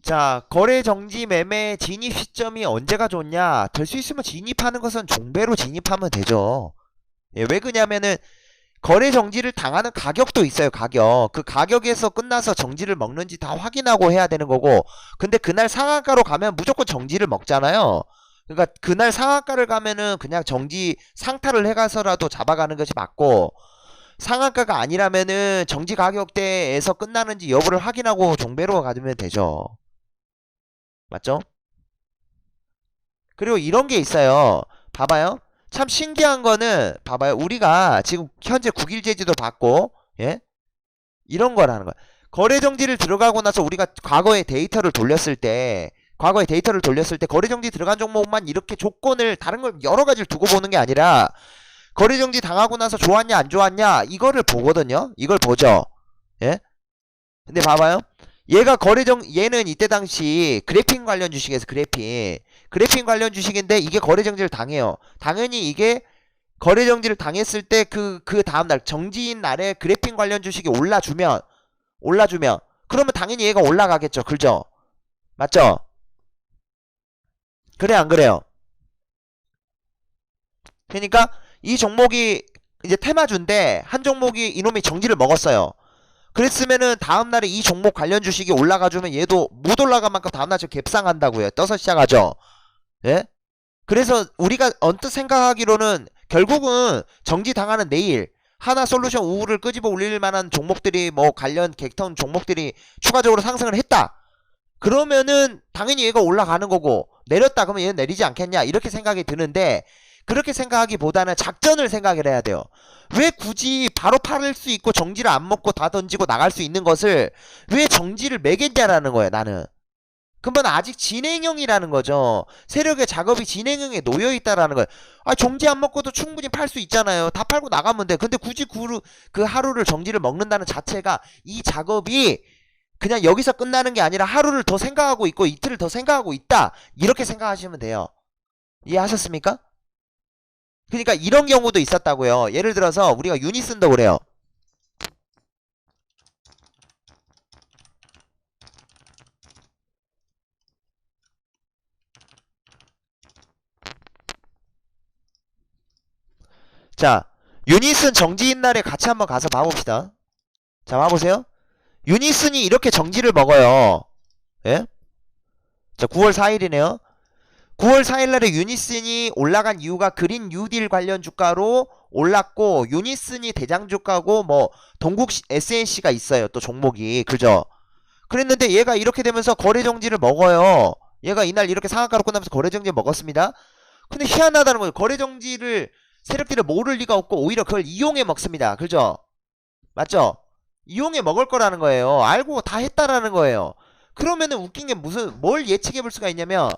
자, 거래 정지 매매 진입 시점이 언제가 좋냐? 될 수 있으면 진입하는 것은 종배로 진입하면 되죠. 예, 왜 그러냐면은 거래 정지를 당하는 가격도 있어요. 가격. 그 가격에서 끝나서 정지를 먹는지 다 확인하고 해야 되는 거고. 근데 그날 상한가로 가면 무조건 정지를 먹잖아요. 그러니까 그날 상한가를 가면은 그냥 정지 상타를 해가서라도 잡아가는 것이 맞고, 상한가가 아니라면은 정지 가격대에서 끝나는지 여부를 확인하고 종배로 가면 되죠. 맞죠? 그리고 이런 게 있어요. 봐봐요. 참 신기한 거는 봐봐요. 우리가 지금 현재 9일 제지도 받고, 예? 이런 거라는 거야. 거래 정지를 들어가고 나서 우리가 과거에 데이터를 돌렸을 때 거래 정지 들어간 종목만 이렇게 조건을 다른 걸 여러 가지를 두고 보는 게 아니라 거래 정지 당하고 나서 좋았냐 안 좋았냐 이거를 보거든요. 이걸 보죠. 예? 근데 봐봐요. 얘는 이때 당시 그래핑 관련 주식에서 그래핑 관련 주식인데 이게 거래 정지를 당해요. 당연히 이게 거래 정지를 당했을 때 그 다음날 정지인 날에 그래핑 관련 주식이 올라주면 그러면 당연히 얘가 올라가겠죠. 그죠? 맞죠? 그래 안 그래요? 그러니까 이 종목이 이제 테마주인데 한 종목이 이놈이 정지를 먹었어요. 그랬으면은 다음날에 이 종목 관련 주식이 올라가주면 얘도 못 올라간 만큼 다음날 좀 갭상한다고요. 떠서 시작하죠. 예? 그래서 우리가 언뜻 생각하기로는 결국은 정지당하는 내일 하나솔루션 우를 끄집어 올릴 만한 종목들이 뭐 관련 객턴 종목들이 추가적으로 상승을 했다. 그러면은 당연히 얘가 올라가는 거고 내렸다 그러면 얘는 내리지 않겠냐 이렇게 생각이 드는데 그렇게 생각하기보다는 작전을 생각을 해야 돼요. 왜 굳이 바로 팔을 수 있고 정지를 안 먹고 다 던지고 나갈 수 있는 것을 왜 정지를 매겠냐라는 거예요. 나는. 그러면 아직 진행형이라는 거죠. 세력의 작업이 진행형에 놓여있다라는 거예요. 아, 정지 안 먹고도 충분히 팔 수 있잖아요. 다 팔고 나가면 돼. 근데 굳이 그 하루를 정지를 먹는다는 자체가 이 작업이 그냥 여기서 끝나는 게 아니라 하루를 더 생각하고 있고 이틀을 더 생각하고 있다. 이렇게 생각하시면 돼요. 이해하셨습니까? 그러니까 이런 경우도 있었다고요. 예를 들어서 우리가 유니슨도 그래요. 자, 유니슨 정지인 날에 같이 한번 가서 봐봅시다. 자, 봐보세요. 유니슨이 이렇게 정지를 먹어요. 예? 자, 9월 4일이네요. 9월 4일날에 유니슨이 올라간 이유가 그린 뉴딜 관련 주가로 올랐고 유니슨이 대장 주가고 뭐 동국 SNC가 있어요. 또 종목이. 그죠? 그랬는데 얘가 이렇게 되면서 거래 정지를 먹어요. 얘가 이날 이렇게 상한가로 끝나면서 거래 정지 먹었습니다. 근데 희한하다는 거예요. 거래 정지를 세력들이 모를 리가 없고 오히려 그걸 이용해 먹습니다. 그죠? 맞죠? 이용해 먹을 거라는 거예요. 알고 다 했다라는 거예요. 그러면은 웃긴 게 뭘 예측해 볼 수가 있냐면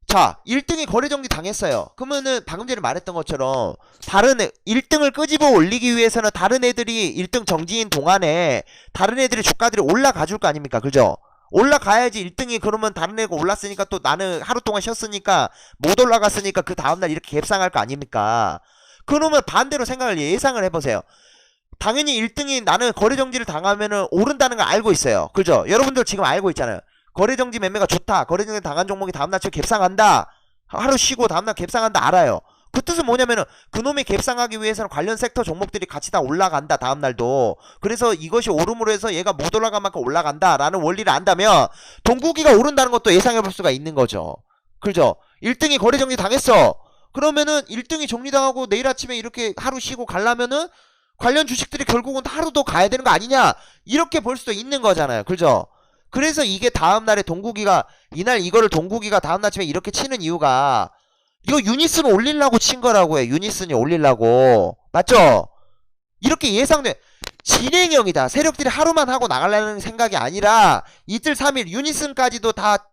자, 1등이 거래정지 당했어요. 그러면은 방금 전에 말했던 것처럼 1등을 끄집어 올리기 위해서는 다른 애들이 1등 정지인 동안에 다른 애들의 주가들이 올라가 줄 거 아닙니까? 그죠? 올라가야지 1등이 그러면 다른 애가 올랐으니까 또 나는 하루 동안 쉬었으니까 못 올라갔으니까 그 다음날 이렇게 갭상할 거 아닙니까? 그러면 반대로 생각을 예상을 해보세요. 당연히 1등이 나는 거래정지를 당하면은 오른다는 걸 알고 있어요. 그죠? 여러분들 지금 알고 있잖아요. 거래정지 매매가 좋다. 거래정지 당한 종목이 다음날 저 갭상한다. 하루 쉬고 다음날 갭상한다 알아요. 그 뜻은 뭐냐면은 그놈이 갭상하기 위해서는 관련 섹터 종목들이 같이 다 올라간다 다음날도. 그래서 이것이 오름으로 해서 얘가 못 올라간 만큼 올라간다 라는 원리를 안다면 동국이가 오른다는 것도 예상해볼 수가 있는 거죠. 그죠? 1등이 거래정지 당했어. 그러면은 1등이 정리당하고 내일 아침에 이렇게 하루 쉬고 가려면은 관련 주식들이 결국은 하루 더 가야 되는 거 아니냐 이렇게 볼 수도 있는 거잖아요. 그죠? 그래서 이게 다음날에 이거를 동국이가 다음날 아침에 이렇게 치는 이유가 이거 유니슨 올리려고 친 거라고요. 유니슨이 올리려고. 맞죠? 이렇게 예상돼. 진행형이다. 세력들이 하루만 하고 나가려는 생각이 아니라 이틀 3일 유니슨까지도 다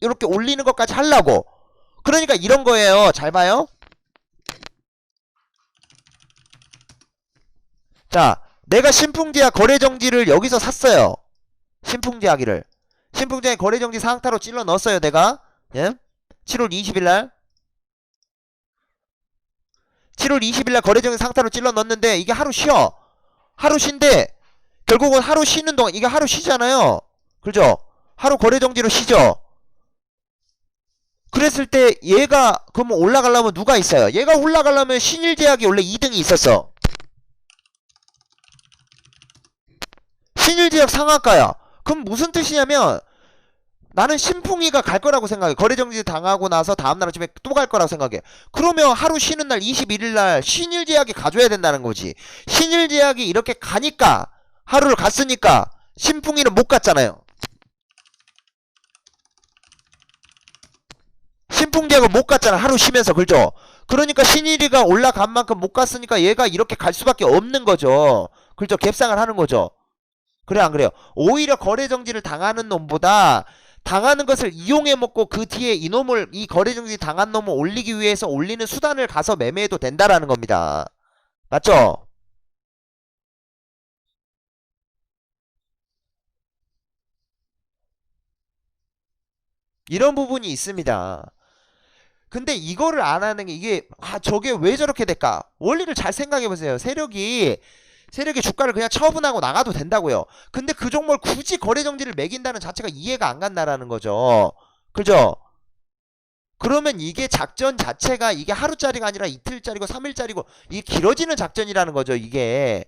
이렇게 올리는 것까지 하려고. 그러니까 이런 거예요. 잘 봐요. 자, 내가 신풍제약 거래정지를 여기서 샀어요. 신풍제약이를. 신풍제약 거래정지 상타로 찔러 넣었어요, 내가. 예? 7월 20일날. 7월 20일날 거래정지 상타로 찔러 넣었는데, 이게 하루 쉬어. 하루 쉰데, 결국은 하루 쉬는 동안, 이게 하루 쉬잖아요. 그죠? 하루 거래정지로 쉬죠. 그랬을 때 얘가 그러면 올라가려면 누가 있어요? 얘가 올라가려면 신일제약이 원래 2등이 있었어. 신일제약 상한가야. 그럼 무슨 뜻이냐면 나는 신풍이가 갈 거라고 생각해. 거래정지 당하고 나서 다음날 아침에 또 갈 거라고 생각해. 그러면 하루 쉬는 날 21일 날 신일제약이 가줘야 된다는 거지. 신일제약이 이렇게 가니까 하루를 갔으니까 신풍이는 못 갔잖아요. 신풍제약은 못 갔잖아. 하루 쉬면서. 그죠? 그러니까 신일이가 올라간 만큼 못 갔으니까 얘가 이렇게 갈 수밖에 없는 거죠. 그죠? 갭상을 하는 거죠. 그래 안 그래요? 오히려 거래정지를 당하는 놈보다 당하는 것을 이용해 먹고 그 뒤에 이놈을 이 거래정지 당한 놈을 올리기 위해서 올리는 수단을 가서 매매해도 된다라는 겁니다. 맞죠? 이런 부분이 있습니다. 근데 이거를 안 하는 게 이게 저게 왜 저렇게 될까? 원리를 잘 생각해 보세요. 세력이 주가를 그냥 처분하고 나가도 된다고요. 근데 그 종목을 굳이 거래정지를 매긴다는 자체가 이해가 안 간다라는 거죠. 그죠? 그러면 이게 작전 자체가 이게 하루짜리가 아니라 이틀짜리고 3일짜리고 이게 길어지는 작전이라는 거죠. 이게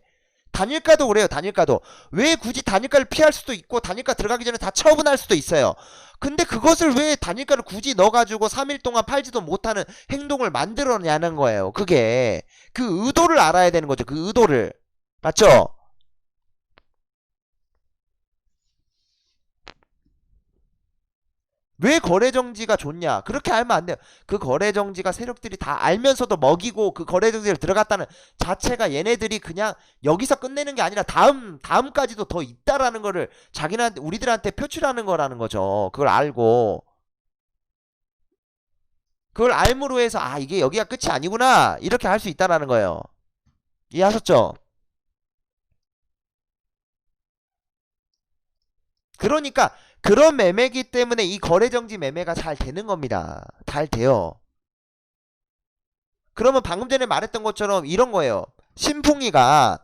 단일가도 그래요. 단일가도 왜 굳이 단일가를 피할 수도 있고 단일가 들어가기 전에 다 처분할 수도 있어요. 근데 그것을 왜 단일가를 굳이 넣어가지고 3일 동안 팔지도 못하는 행동을 만들어내는 거예요. 그게 그 의도를 알아야 되는 거죠. 그 의도를. 맞죠? 왜 거래정지가 좋냐? 그렇게 알면 안 돼요. 그 거래정지가 세력들이 다 알면서도 먹이고 그 거래정지를 들어갔다는 자체가 얘네들이 그냥 여기서 끝내는 게 아니라 다음까지도 더 있다라는 거를 자기네한테, 우리들한테 표출하는 거라는 거죠. 그걸 알고. 그걸 알므로 해서 이게 여기가 끝이 아니구나. 이렇게 할 수 있다라는 거예요. 이해하셨죠? 그러니까 그런 매매기 때문에 이 거래정지 매매가 잘 되는 겁니다. 잘 돼요. 그러면 방금 전에 말했던 것처럼 이런 거예요. 신풍이가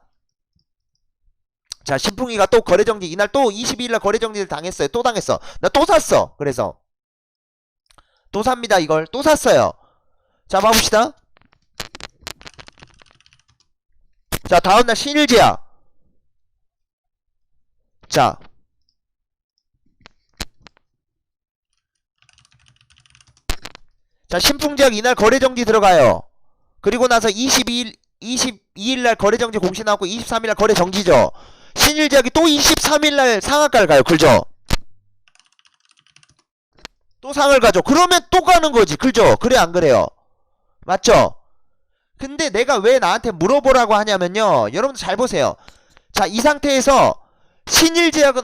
신풍이가 또 거래정지 이날 또 22일날 거래정지를 당했어요. 또 당했어. 나 또 샀어. 그래서 또 삽니다. 이걸 또 샀어요. 자 봐봅시다. 자 다음날 신일제약. 자 신풍제약 이날 거래정지 들어가요. 그리고 나서 22일날 거래정지 공시 나왔고 23일날 거래정지죠. 신일제약이 또 23일날 상한가를 가요. 그죠? 또 상을 가죠. 그러면 또 가는 거지. 그죠? 그래 안 그래요? 맞죠? 근데 내가 왜 나한테 물어보라고 하냐면요. 여러분들 잘 보세요. 자, 이 상태에서 신일제약은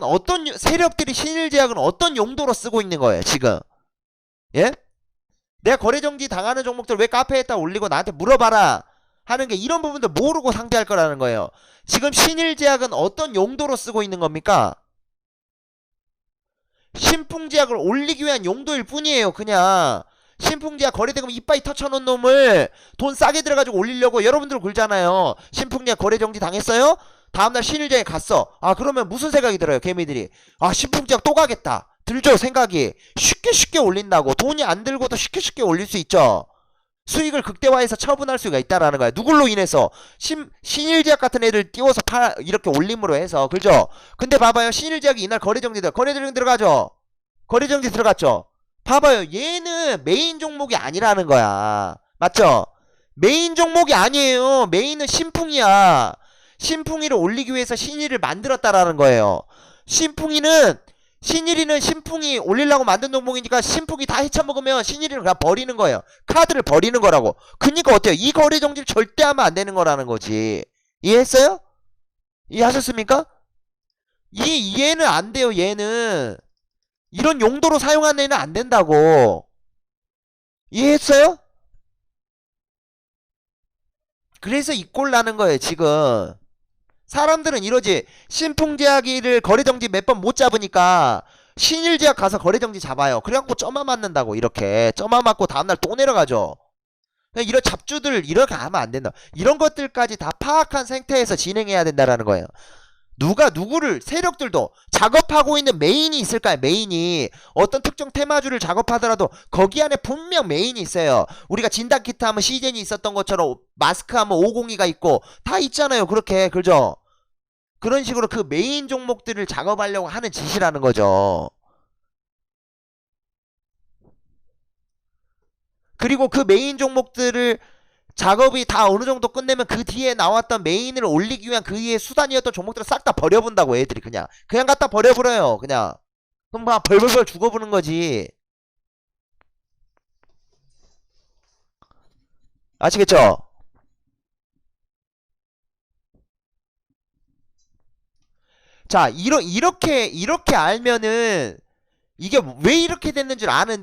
세력들이 신일제약은 어떤 용도로 쓰고 있는 거예요, 지금? 예? 내가 거래정지 당하는 종목들 왜 카페에다 올리고 나한테 물어봐라 하는 게 이런 부분도 모르고 상대할 거라는 거예요. 지금 신일제약은 어떤 용도로 쓰고 있는 겁니까? 신풍제약을 올리기 위한 용도일 뿐이에요. 그냥 신풍제약 거래대금 이빠이 터쳐놓은 놈을 돈 싸게 들어가지고 올리려고 여러분들 굴잖아요. 신풍제약 거래정지 당했어요? 다음날 신일제약 갔어. 그러면 무슨 생각이 들어요? 개미들이 신풍제약 또 가겠다. 들죠 생각이. 쉽게 올린다고. 돈이 안 들고도 쉽게 올릴 수 있죠. 수익을 극대화해서 처분할 수가 있다라는 거야. 누굴로 인해서? 신일제약 같은 애들 띄워서 이렇게 올림으로 해서. 그죠? 근데 봐봐요. 신일제약이 이날 거래정지 들어가죠. 거래정지 들어갔죠. 봐봐요. 얘는 메인 종목이 아니라는 거야. 맞죠? 메인 종목이 아니에요. 메인은 신풍이야. 신풍이를 올리기 위해서 신일을 만들었다라는 거예요. 신일이는 신풍이 올리려고 만든 종목이니까 신풍이 다 헤쳐먹으면 신일이는 그냥 버리는 거예요. 카드를 버리는 거라고. 그니까 어때요? 이 거래정지를 절대 하면 안 되는 거라는 거지. 이해했어요? 이해하셨습니까? 이해는 안 돼요. 얘는 이런 용도로 사용하는 애는 안 된다고. 이해했어요? 그래서 이 꼴 나는 거예요 지금. 사람들은 이러지. 신풍제약이를 거래정지 몇 번 못 잡으니까 신일제약 가서 거래정지 잡아요. 그래갖고 쩌마 맞는다고. 이렇게 쩌마 맞고 다음날 또 내려가죠. 이런 잡주들 이렇게 하면 안 된다. 이런 것들까지 다 파악한 상태에서 진행해야 된다라는 거예요. 누가 누구를 세력들도 작업하고 있는 메인이 있을까요? 메인이 어떤 특정 테마주를 작업하더라도 거기 안에 분명 메인이 있어요. 우리가 진단키트 하면 시젠이 있었던 것처럼 마스크 하면 502가 있고 다 있잖아요. 그렇게 그죠? 그런 식으로 그 메인 종목들을 작업하려고 하는 짓이라는 거죠. 그리고 그 메인 종목들을 작업이 다 어느 정도 끝내면 그 뒤에 나왔던 메인을 올리기 위한 그 위에 수단이었던 종목들을 싹 다 버려본다고 애들이 그냥 갖다 버려버려요. 그냥 그럼 막 벌벌벌 죽어보는 거지. 아시겠죠? 자, 이렇게 알면은 이게 왜 이렇게 됐는 줄 아는데